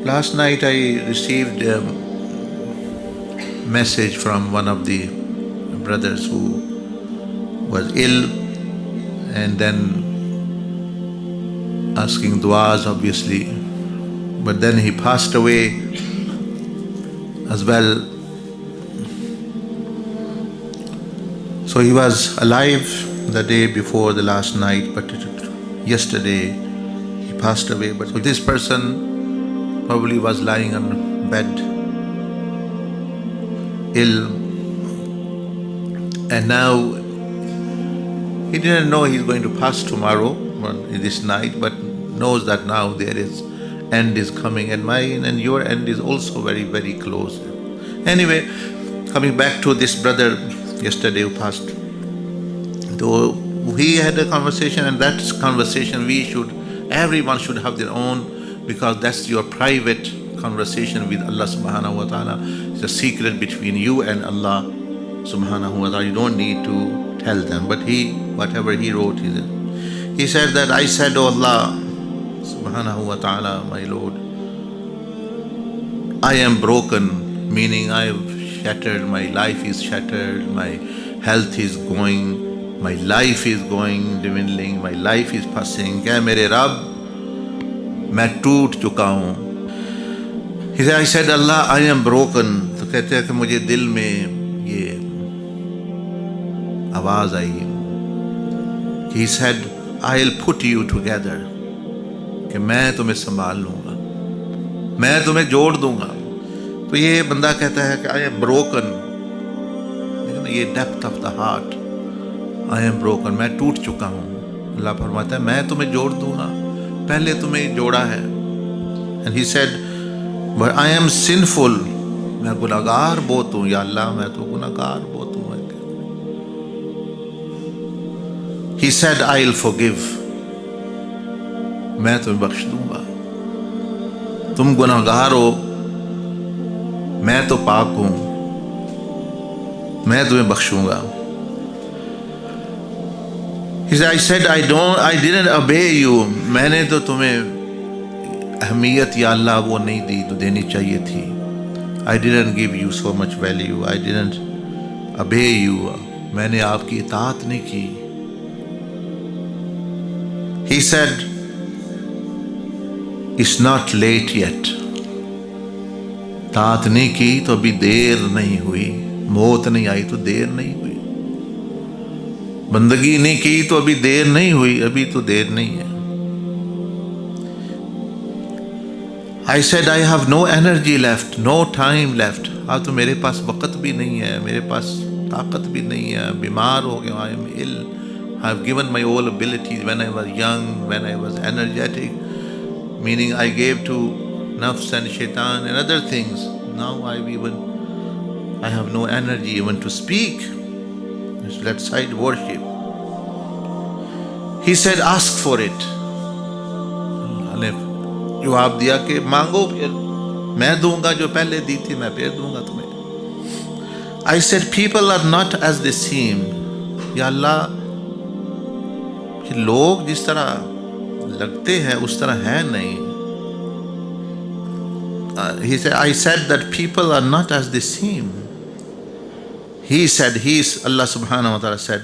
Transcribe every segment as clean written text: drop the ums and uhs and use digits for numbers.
Last night I received a message from one of the brothers who was ill, and then asking du'as obviously, but then he passed away as well. So he was alive the day before the last night, but yesterday he passed away. But so this person probably was lying on bed ill, and now he didn't know he's going to pass tomorrow or this night, but knows that now there is end is coming, and mine and your end is also very, very close. Anyway, coming back to this brother yesterday who passed, though he had a conversation, and that conversation everyone should have their own, because that's your private conversation with Allah subhanahu wa ta'ala. It's a secret between you and Allah subhanahu wa ta'ala. You don't need to tell them. But whatever he wrote, he said that I said, "Oh Allah subhanahu wa ta'ala, my Lord, I am broken," meaning I have shattered, my life is shattered, my health is going, my life is going, dwindling, my life is passing. क्या मेरे रब मैं टूट चुका हूँ. He said, I said, Allah, I am broken. तो कहते हैं कि मुझे दिल में ये आवाज़ आई. He said, I'll put you together. कि मैं तुम्हें संभाल लूँगा, मैं तुम्हें जोड़ दूँगा. तो ये बंदा कहता है कि I am broken. देखो ना, ये depth of the heart. I am broken, मैं टूट चुका हूँ. अल्लाह फरमाता है मैं तुम्हें जोड़ दूँगा, पहले तुम्हें जोड़ा है. And he said, but I am sinful. मैं गुनाहगार बहुत हूँ या अल्लाह, मैं तो गुनाहगार बहुत हूँ. He said, I'll forgive. मैं तुम्हें बख्श दूँगा. तुम गुनाहगार हो, मैं तो पाक हूँ, मैं तुम्हें बख्शूँगा. He said, I said, I didn't obey you. मैंने तो तुम्हें अहमियत या अल्लाह वो नहीं दी तो देनी चाहिए थी. I didn't give you so much value. I didn't obey you. मैंने आपकी इताअत नहीं की. He said, it's not late yet. इताअत नहीं की तो अभी देर नहीं हुई. मौत नहीं आई तो देर नहीं हुई. बंदगी नहीं की तो अभी देर नहीं हुई, अभी तो देर नहीं है. I said, I have no energy left, no time left. अब तो मेरे पास वक़्त भी नहीं है, मेरे पास ताकत भी नहीं है, बीमार हो गया. I am ill. I have given my all abilities when I was young, when I was energetic, meaning I gave to nafs and shaitan and other things. Now I have no energy even to speak. Let side worship. He said, ask for it. जवाब दिया कि मांगो, फिर मैं दूंगा. जो पहले दी थी मैं फिर दूंगा तुम्हें. I said, people are not as they seem. या अल्लाह, लोग जिस तरह लगते हैं उस तरह है नहीं. He said, I said that people are not as they seem. He said, Allah subhanahu wa ta'ala said,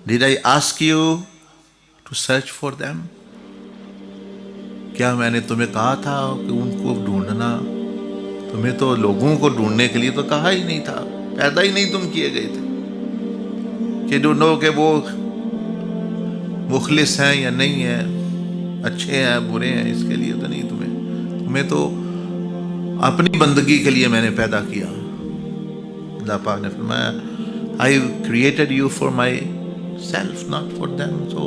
did I ask you to search for them? क्या मैंने तुम्हें कहा था कि उनको ढूंढना? तुम्हें तो लोगों को ढूंढने के लिए तो कहा ही नहीं था, पैदा ही नहीं तुम किए गए थे कि ढूंढो कि वो मुखलिस हैं या नहीं है, अच्छे हैं बुरे हैं. इसके लिए तो नहीं, तुम्हें तो अपनी बंदगी के लिए मैंने पैदा किया. अल्लाह पाक ने फरमाया, I created you for myself, not for them. So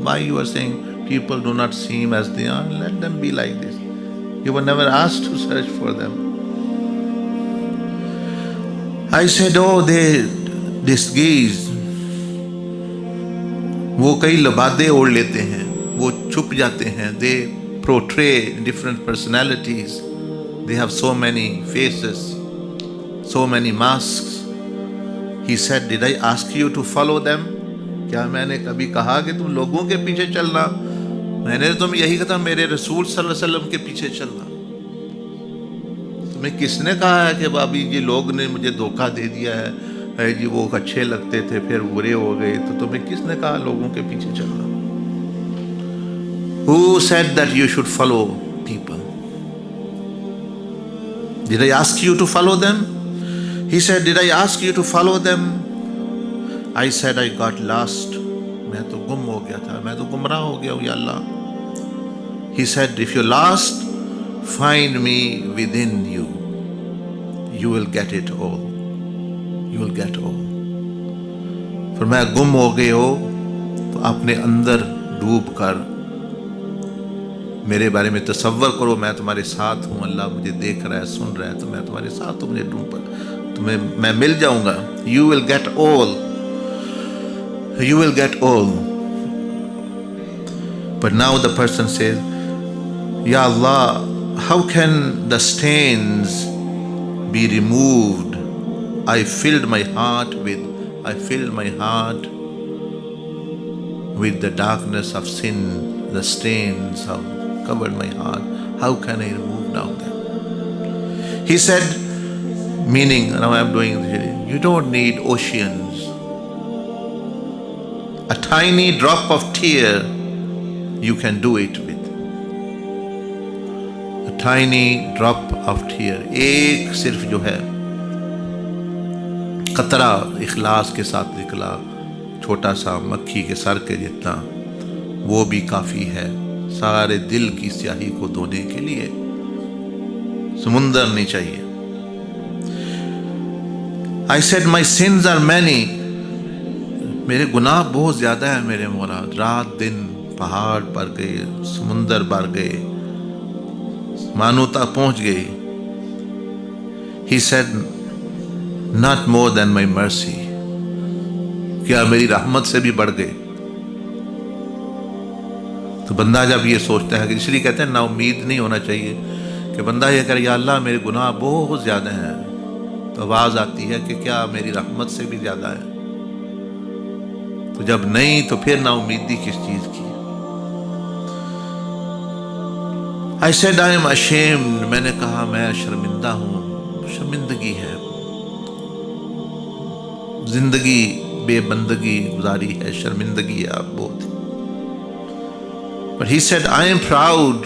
why you are saying people do not seem as they are? Let them be like this. You were never asked to search for them. I said, oh, they disguise. वो कई लबादे ओढ़ लेते हैं, वो छुप जाते हैं. They portray different personalities. They have so many faces, so many masks. He said, did I ask you to follow them? क्या मैंने कभी कहा कि तुम लोगों के पीछे चलना? मैंने तुम यही कहा, मेरे रसूल सल्लल्लाहु अलैहि वसल्लम के पीछे चलना. तुम्हें किसने कहा है कि भाभी ये लोग ने मुझे धोखा दे दिया है जी, वो अच्छे लगते थे फिर बुरे हो गए, तो तुम्हें किसने कहा लोगों के पीछे चलना? Who said that you should follow people? Did I ask you to follow them? He said, did I ask you to follow them? I said I got lost. मैं तो गुम हो गया था, मैं तो गुमराह हो गया हूँ या अल्लाह। He said, if you're lost, find me within you. You will get it all. You will get all. फिर मैं गुम हो गए हो तो अपने अंदर डूब कर मेरे बारे में तसव्वुर करो, मैं तुम्हारे साथ हूँ, अल्लाह मुझे देख रहा है, सुन रहा है, तो मैं तुम्हारे साथ हूँ, मुझे ढूंढ पर तुम्हें मैं मिल जाऊंगा। You will get all. You will get all. But now the person says, Ya Allah, how can the stains be removed? I filled my heart with the darkness of sin. The stains have covered my heart. How can I remove now them? He said, meaning, now I am doing this, you don't need oceans. A tiny drop of tear, you can do it with. A tiny drop of tear. एक सिर्फ जो है कतरा इखलास के साथ निकला, छोटा सा मक्खी के सर के जितना, वो भी काफ़ी है सारे दिल की स्याही को धोने के लिए। समुंदर नहीं चाहिए। I said my sins are many. मेरे गुनाह बहुत ज़्यादा है मेरे मौला। रात दिन पहाड़ पर गए, समुंदर भर गए, मानो तक पहुँच गए। He said not more than my mercy. क्या मेरी रहमत से भी बढ़ गए? तो बंदा जब ये सोचता है कि, इसलिए कहते हैं ना उम्मीद नहीं होना चाहिए कि बंदा ये करे या अल्लाह मेरे गुनाह बहुत ज़्यादा हैं, तो आवाज़ आती है कि क्या मेरी रहमत से भी ज़्यादा है? तो जब नहीं तो फिर ना उम्मीदी किस चीज़ की? I said I am ashamed. मैंने कहा मैं शर्मिंदा हूँ। शर्मिंदगी है, जिंदगी बेबंदगी गुजारी है, शर्मिंदगी है आप बहुत। But he said, I am proud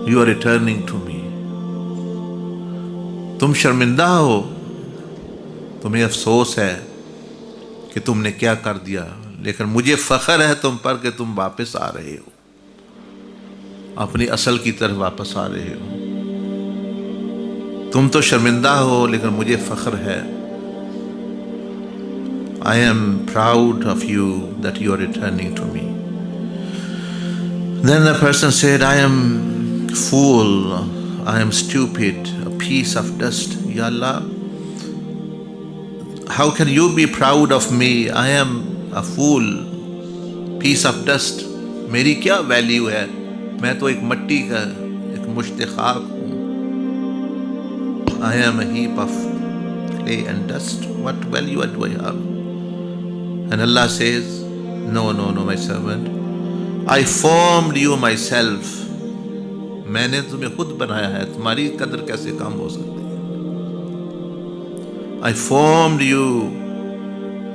you are returning to me. तुम शर्मिंदा हो, तुम्हें अफसोस है कि तुमने क्या कर दिया, लेकिन मुझे फख्र है तुम पर कि तुम वापस आ रहे हो, अपनी असल की तरफ वापस आ रहे हो। तुम तो शर्मिंदा हो लेकिन मुझे फख्र है। I am proud of you that you are returning to me. Then the person said, I am fool, I am stupid, a piece of dust. Ya Allah, how can you be proud of me? I am a fool, piece of dust. मेरी क्या value है? मैं तो एक मट्टी का एक मुश्त खाक हूँ। I am a heap of clay and dust. What value do I have? And Allah says, no, my servant. I formed you myself. मैंने तुम्हें खुद बनाया है, तुम्हारी कदर कैसे कम हो सकती है? I formed you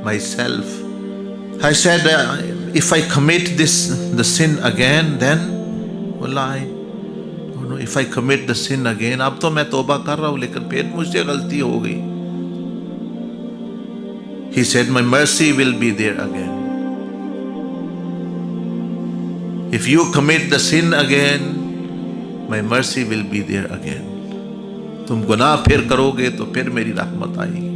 myself. I said, if I commit the sin again, then will I? No, if I commit the sin again, अब तो मैं तौबा कर रहा हूँ लेकिन फिर मुझसे गलती हो गई। He said, my mercy will be there again. If you commit the sin again, my mercy will be there again. तुम गुनाह फिर करोगे तो फिर मेरी रहमत आएगी।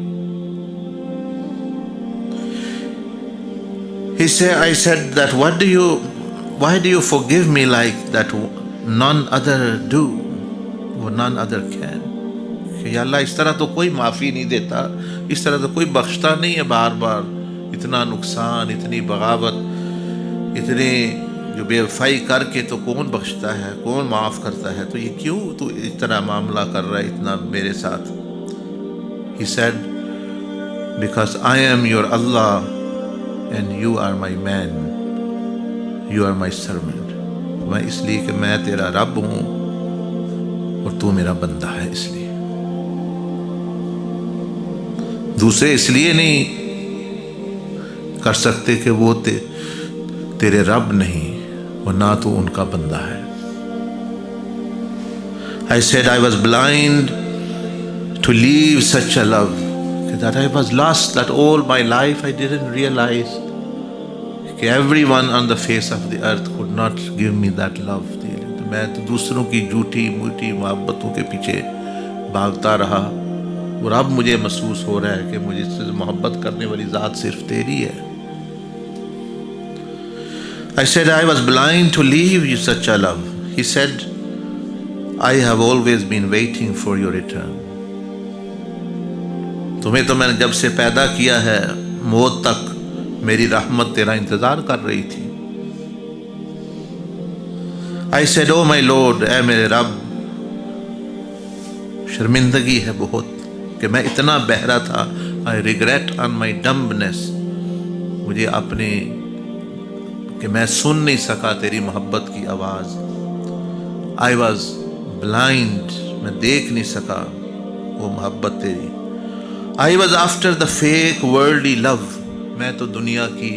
He said, I said that why do you forgive me like that none other do or none other can? कि या अल्लाह इस तरह तो कोई माफ़ी नहीं देता, इस तरह तो कोई बख्शता नहीं है बार बार। इतना नुकसान, इतनी बगावत, इतने जो बेवफाई करके तो कौन बख्शता है, कौन माफ़ करता है? तो ये क्यों तू इस तरह मामला कर रहा है इतना मेरे साथ? He said, because I am your Allah and you are my man, you are my servant. मैं इसलिए कि मैं तेरा रब हूँ और तू मेरा बंदा है इसलिए। दूसरे इसलिए नहीं कर सकते कि वो तेरे रब नहीं और ना तू उनका बंदा है। I said I was blind to leave such a love, that I was lost, that all my life I didn't realize कि everyone on the face of the earth could not give me that love. तो मैं तो दूसरों की झूठी मूठी मोहब्बतों के पीछे भागता रहा और अब मुझे महसूस हो रहा है कि मुझे इससे मोहब्बत करने वाली ज़ात सिर्फ तेरी है। I said I was blind to leave you such a love. He said I have always been waiting for your return. तुम्हें तो मैंने जब से पैदा किया है मौत तक मेरी रहमत तेरा इंतजार कर रही थी। I said, oh my Lord, ऐ मेरे रब, शर्मिंदगी है बहुत कि मैं इतना बहरा था। I regret on my dumbness, मुझे अपने कि मैं सुन नहीं सका तेरी मोहब्बत की आवाज़। I was blind, मैं देख नहीं सका वो मोहब्बत तेरी। I was after the fake worldly love, मैं तो दुनिया की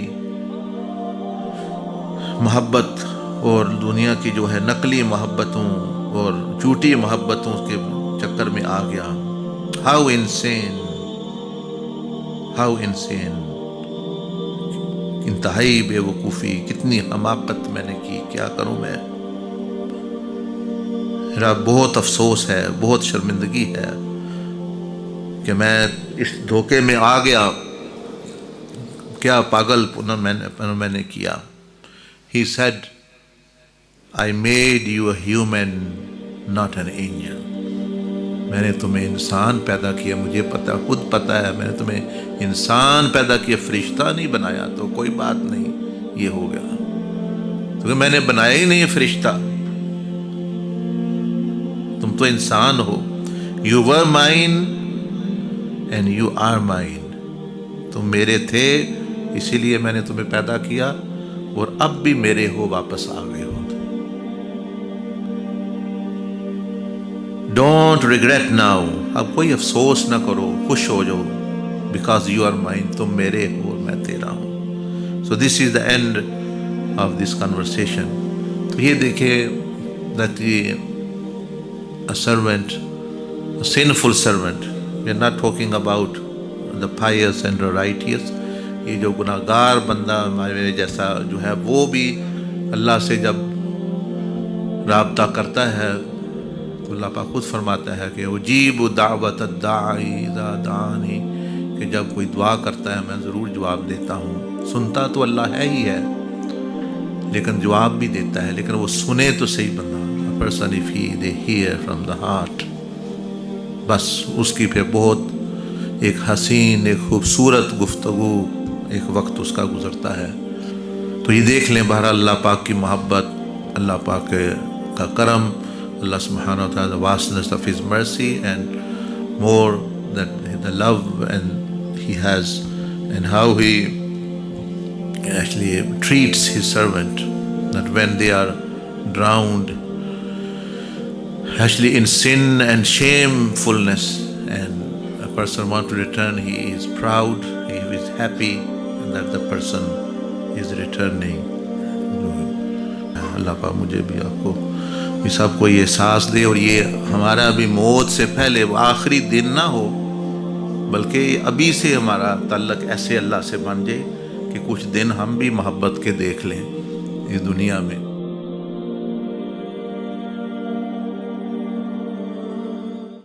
मोहब्बत और दुनिया की जो है नकली मोहब्बतों और झूठी मोहब्बतों के चक्कर में आ गया। How insane, how insane, इंतहाई बेवकूफ़ी, कितनी हमाकत मैंने की, क्या करूं मैं। मेरा बहुत अफसोस है, बहुत शर्मिंदगी है कि मैं इस धोखे में आ गया। क्या पागलपन मैंने किया। He said, I made you a human, not an angel. मैंने तुम्हें इंसान पैदा किया, मुझे पता, खुद पता है, मैंने तुम्हें इंसान पैदा किया, फरिश्ता नहीं बनाया। तो कोई बात नहीं, ये हो गया, क्योंकि तो मैंने बनाया ही नहीं फरिश्ता, तुम तो इंसान हो। You were mine and you are mine. तुम मेरे थे, इसीलिए मैंने तुम्हें पैदा किया और अब भी मेरे हो, वापस आ गए हो। Don't regret now, अब कोई अफसोस ना करो, खुश हो जाओ, because you are mine, तुम मेरे हो और मैं तेरा हूँ। So this is the end of this conversation. तो ये देखिए that a servant, a sinful servant, we are not talking about the pious and the righteous, ये जो गुनाहगार बंदा हमारे जैसा जो है वो भी अल्लाह से जब राब्ता करता है तो अल्लाह पाक खुद फरमाता है कि उजीबु दावत दाई इज़ा दानी, कि जब कोई दुआ करता है मैं ज़रूर जवाब देता हूँ। सुनता तो अल्लाह है ही है, लेकिन जवाब भी देता है, लेकिन वो सुने तो सही बंदा। A person if they hear from the heart, बस उसकी फिर बहुत एक हसीन, एक खूबसूरत गुफ्तगू, एक वक्त उसका गुजरता है। तो ये देख लें बहरहाल अल्लाह पाक की मोहब्बत, अल्लाह पाक का करम, Allah subhanahu wa ta'ala, the vastness of His mercy, and more that the love and He has, and how He actually treats His servant, that when they are drowned actually in sin and shamefulness, and a person wants to return, he is proud, he is happy that the person is returning. Allah पाक मुझे भी आपको ये सबको ये एहसास दे, और ये हमारा भी मौत से पहले वो आखिरी दिन ना हो, बल्कि अभी से हमारा ताल्लुक़ ऐसे अल्लाह से बन जाए कि कुछ दिन हम भी मोहब्बत के देख लें इस दुनिया में।